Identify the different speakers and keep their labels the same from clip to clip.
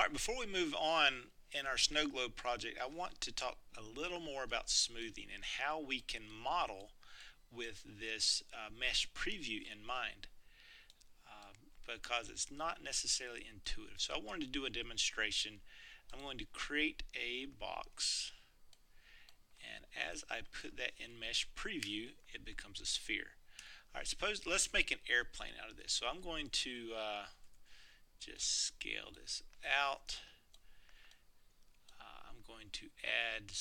Speaker 1: Alright, before we move on in our snow globe project, I want to talk a little more about smoothing and how we can model with this mesh preview in mind, because it's not necessarily intuitive. So I wanted to do a demonstration. I'm going to create a box, and as I put that in mesh preview, it becomes a sphere. Alright, let's make an airplane out of this. So I'm going to just scale this out. I'm going to add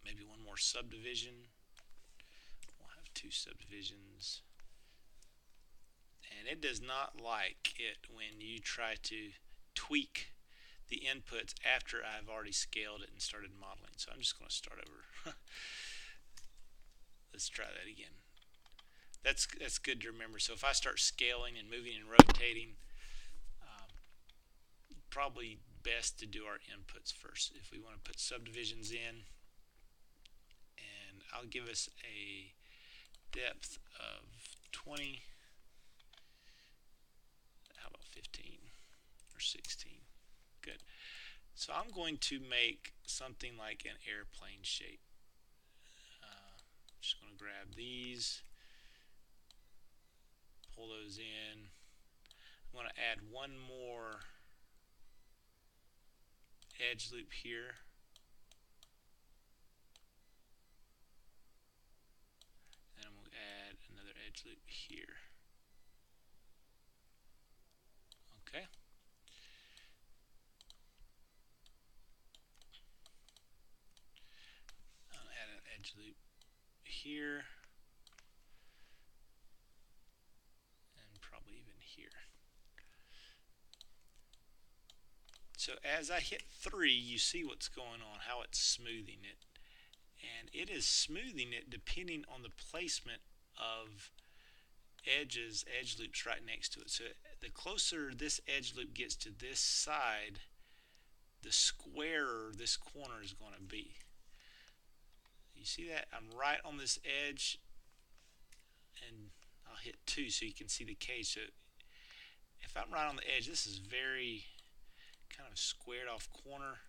Speaker 1: maybe one more subdivision. We'll have two subdivisions. And it does not like it when you try to tweak the inputs after I've already scaled it and started modeling. So I'm just going to start over. Let's try that again. That's good to remember. So if I start scaling and moving and rotating, probably best to do our inputs first. If we want to put subdivisions in, and I'll give us a depth of 20. How about 15 or 16? Good. So I'm going to make something like an airplane shape. Just going to grab these, pull those in. I'm going to add one more edge loop here. And I'm going to add another edge loop here. Okay. I'll add an edge loop here. And probably even here. So as I hit 3, you see what's going on, how it's smoothing it. And it is smoothing it depending on the placement of edge loops right next to it. So the closer this edge loop gets to this side, the squarer this corner is going to be. You see that? I'm right on this edge, and I'll hit 2 so you can see the cage. So if I'm right on the edge, this is very kind of squared off corner.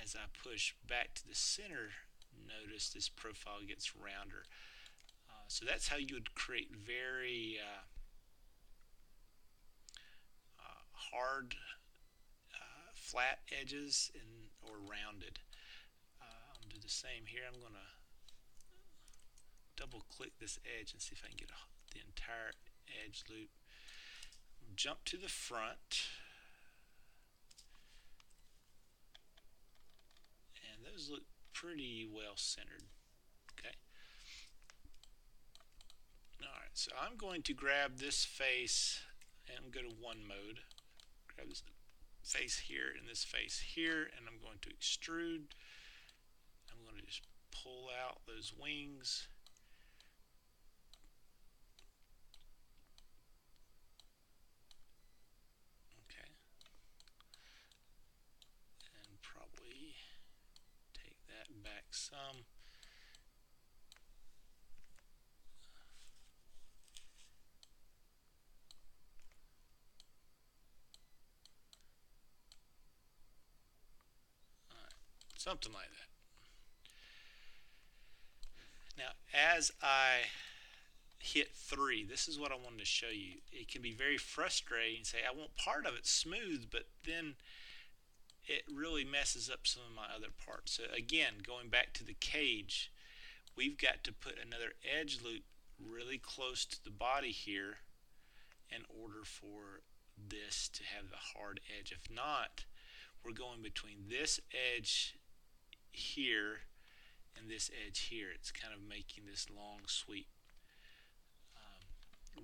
Speaker 1: As I push back to the center, notice this profile gets rounder. So that's how you would create very hard, flat edges or rounded. I'll do the same here. I'm going to double click this edge and see if I can get the entire edge loop. Jump to the front. And those look pretty well centered. Okay. Alright, so I'm going to grab this face and go to one mode. Grab this face here and this face here, and I'm going to extrude. I'm going to just pull out those wings. Okay. And probably take that back some. Something like that. Now, as I hit 3, this is what I wanted to show you. It can be very frustrating. Say, I want part of it smooth, but then it really messes up some of my other parts. So again, going back to the cage, we've got to put another edge loop really close to the body here in order for this to have the hard edge. If not, we're going between this edge here and this edge here. It's kind of making this long sweep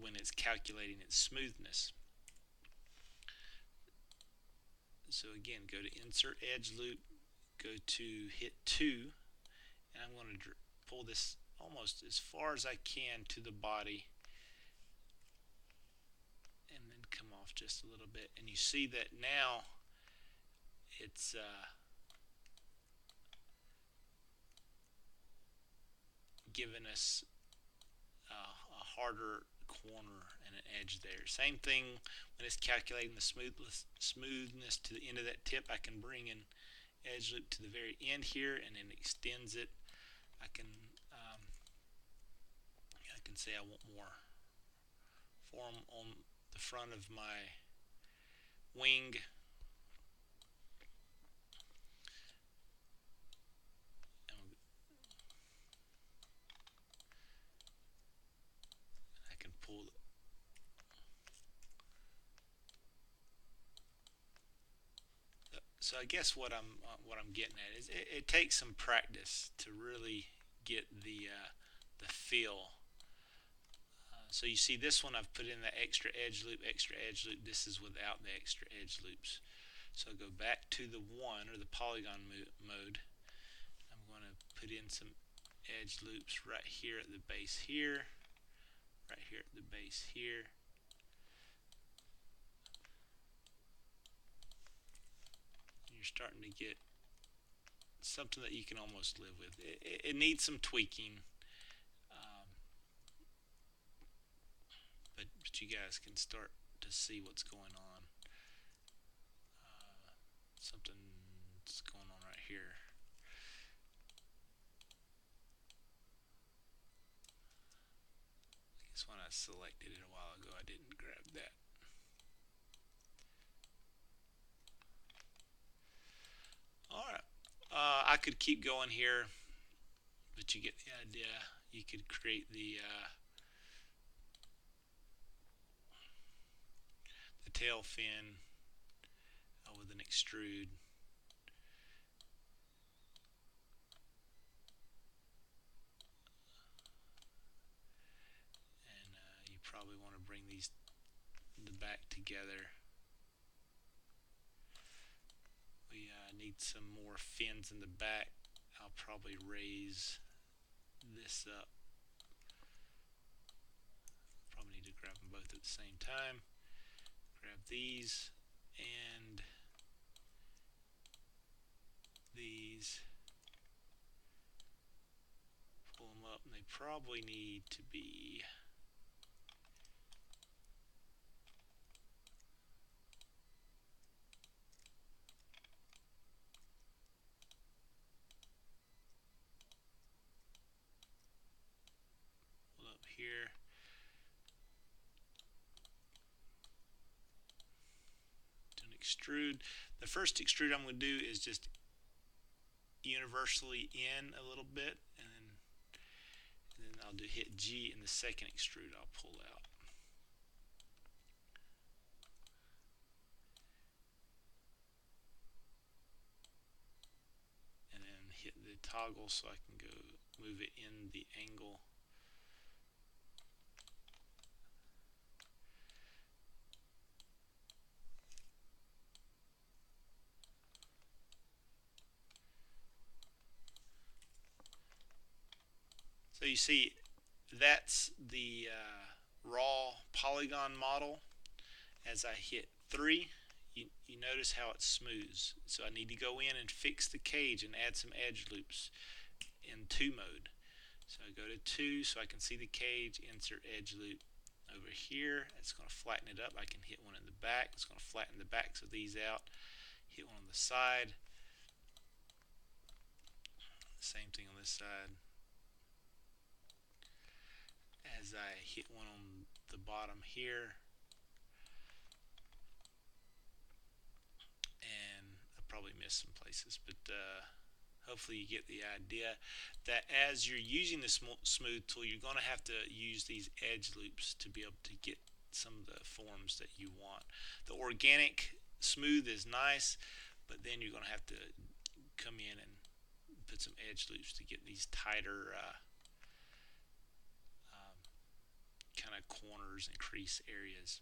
Speaker 1: when it's calculating its smoothness. So again, go to insert edge loop, go to hit 2, and I'm going to pull this almost as far as I can to the body, and then come off just a little bit. And you see that now it's given us a harder corner and an edge there. Same thing when it's calculating the smoothness to the end of that tip. I can bring an edge loop to the very end here and then extends it. I can say I want more form on the front of my wing. I can pull it. So I guess what I'm getting at is it takes some practice to really get the feel. So you see this one I've put in the extra edge loop, extra edge loop. This is without the extra edge loops. So go back to the one or the polygon mode. I'm going to put in some edge loops right here at the base here, right here at the base here. You're starting to get something that you can almost live with. It needs some tweaking, but you guys can start to see what's going on. Something's going on right here. I guess when I selected it a while ago, I didn't grab that. Alright, I could keep going here, but you get the idea. You could create the tail fin with an extrude. And you probably want to bring these the back together. We need some more fins in the back. I'll probably raise this up. Probably need to grab them both at the same time. Grab these and these. Pull them up, and they probably need to be up here. To an extrude. The first extrude I'm going to do is just universally in a little bit, and then I'll hit G, and the second extrude I'll pull out. And then hit the toggle so I can go move it in the angle. So you see, that's the raw polygon model. As I hit 3, you notice how it smooths. So I need to go in and fix the cage and add some edge loops in 2 mode. So I go to 2 so I can see the cage, insert edge loop over here. It's going to flatten it up. I can hit one in the back. It's going to flatten the backs of these out. Hit one on the side. Same thing on this side. As I hit one on the bottom here, and I probably missed some places, but hopefully you get the idea that as you're using the smooth tool, you're going to have to use these edge loops to be able to get some of the forms that you want. The organic smooth is nice, but then you're going to have to come in and put some edge loops to get these tighter kind of corners and crease areas.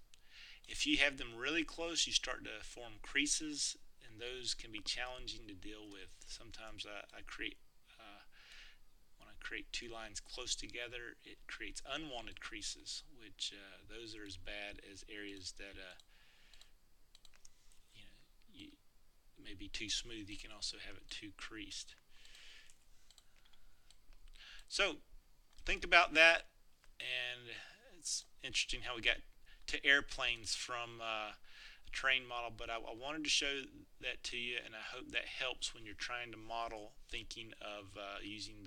Speaker 1: If you have them really close, you start to form creases, and those can be challenging to deal with. Sometimes I create when I create 2 lines close together, it creates unwanted creases, which those are as bad as areas that you may be too smooth. You can also have it too creased. So think about that, and it's interesting how we got to airplanes from a train model, but I wanted to show that to you, and I hope that helps when you're trying to model, thinking of using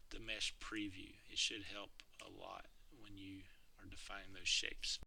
Speaker 1: the mesh preview. It should help a lot when you are defining those shapes.